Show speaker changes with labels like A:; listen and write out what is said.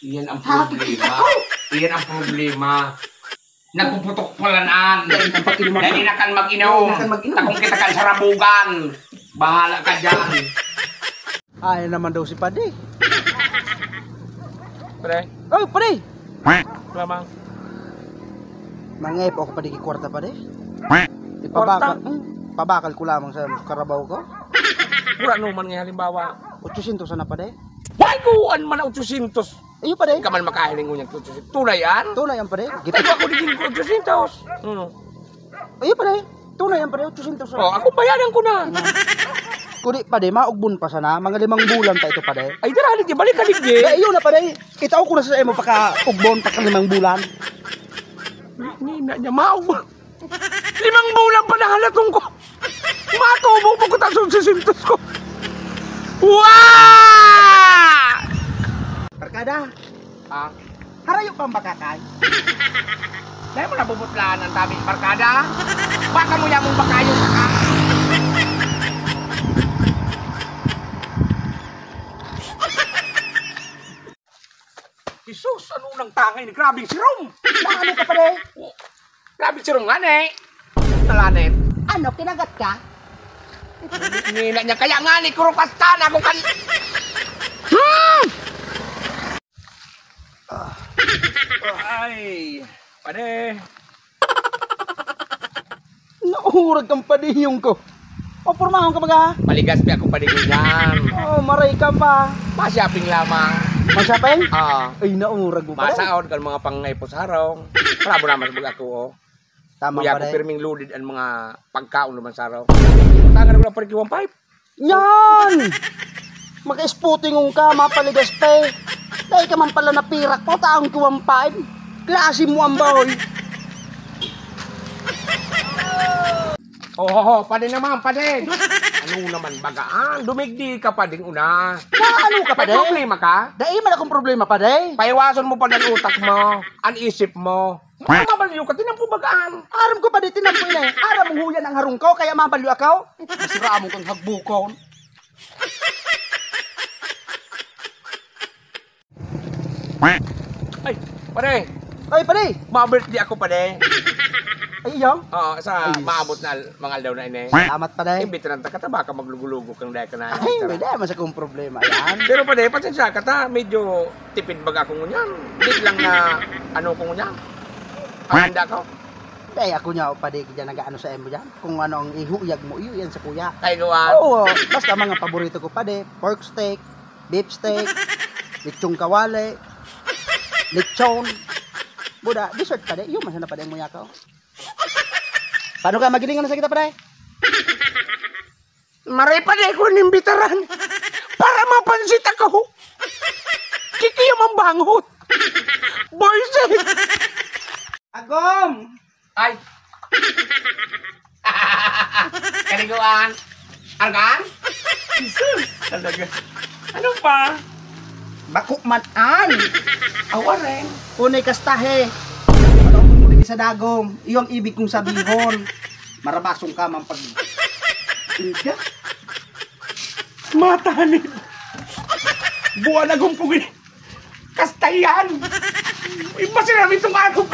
A: Iyan ang problema. Iyan ang problema. Nagpuputok palanaan. Dahil na kan mag-inom. Takong kita kan sarabugan. Bahala ka dyan.
B: Ay naman daw si Pade.
A: Pare?
B: Oh, Pade!
A: Lamang.
B: Mangep ako Pade kikwarta Pade.
A: Kwarta?
B: Pabakal ko lamang sa karabaw ko.
A: Pura naman nga halimbawa.
B: 800 na Pade.
A: Why kuan man 800?
B: Ayun Pade.
A: Kaman makahiling mo niyang 800. Tunay yan?
B: Tunay yan Pade.
A: Pero ako digin ko 800.
B: Ayun Pade. Tunay yan Pade 800.
A: Oh, ako bayaran ko na.
B: Kuni Pade, maugbon pa sana. Mga 5 bulan pa ito Pade.
A: Ay dara di balik ka digdi.
B: Ayun na Pade. Kita ko na sa imo paka ugbon paka 5 bulan.
A: Nina niya maubon. 5 bulan pa na halatong ko. Matubong po ko tasong 600 ko. Wow!
B: Barkada.
A: Ha?
B: Harayo pang bakakay.
A: Dahil mo nabubutlaan ang tabi, barkada. Baka mo yan mong bakayo ka. Jesus, ano nang tangay ni grabing sirong?
B: Ano ka Pade?
A: Grabing sirong nga ne. Talanet.
B: Ano, kinagat ka?
A: Nila niya kaya nga ni kurukastan ako kan... Ay, Pade.
B: Naurag kang padiyong ko. O, purmahon ka baga?
A: Maligas pa ako padigin yan.
B: Oh, maray ka pa.
A: Masyaping lamang.
B: Masyapeng?
A: Ay,
B: naurag mo pa rin.
A: masaon kan mga pangaypos harong. Para mo naman sabag ako, oh.
B: Tama
A: Kuya
B: pa
A: ko
B: rin.
A: pirming loaded ang mga pagkaon naman sa araw. Tangan ko lang pa rin 1.5.
B: Yan! Maka-spootingong ka, mapaligas pa eh. Dahil ka man pala napirak po, taong kuwang 5. Klase mo ang bahoy.
A: Oh, pade naman, pade. Ano naman bagaan? Dumigdi ka pa ding una.
B: Ano ka pa
A: May
B: de?
A: problema ka?
B: Dahil man akong problema pa de.
A: Paiwasan mo pa ng utak mo, ang isip mo. Mabaliw ka, tinampo bagaan.
B: Aram ko pa di tinampoy na eh. Aram mong huyan ang harong ko, kaya mabaliw ako. Masira mo kang hagbukon.
A: Ay, pare.
B: Ay, pare.
A: Ma-birthday ako, pare.
B: Ay, iyo.
A: Oo, sa
B: Ay,
A: maabot na mga aldaw na ini.
B: Salamat pa de.
A: Imbitaran ta ka ta, baka maglugulugo kang dahil ka na.
B: Ay, may dahil mas akong problema yan.
A: Pero pare, pasensya ka ta, medyo tipid baga akong ngunyan. Hindi lang na ano kong ngunyan. Ang handa ko.
B: Dahil ako niya, pa de, kaya nag-ano sa emo dyan. Kung ano ang ihuyag mo, iyo yan sa kuya.
A: Kaya gawa.
B: Oo, basta mga paborito ko pa de. Pork steak, beef steak, lechong kawale, lechon. Buda, dessert pa de. Iyo, masana pa de mo yakaw. Paano ka magilingan na sa kita pa de?
A: Maray pa de ko nimbitaran. Para mapansit ako. Kikiyam ang bangot. Boyse.
B: Agom!
A: Ay. Kaniguan. Argan? Jesus. Talaga. Ano pa?
B: Bakukmatan!
A: Awaren.
B: Unay kastahe. Ano mo din sa dagom? Iyo ang ibig kong sabihon. Marabasong ka man pag... Inka?
A: Matanin. Buwan na gumpugin. Kastayan. Iba sila itong araw.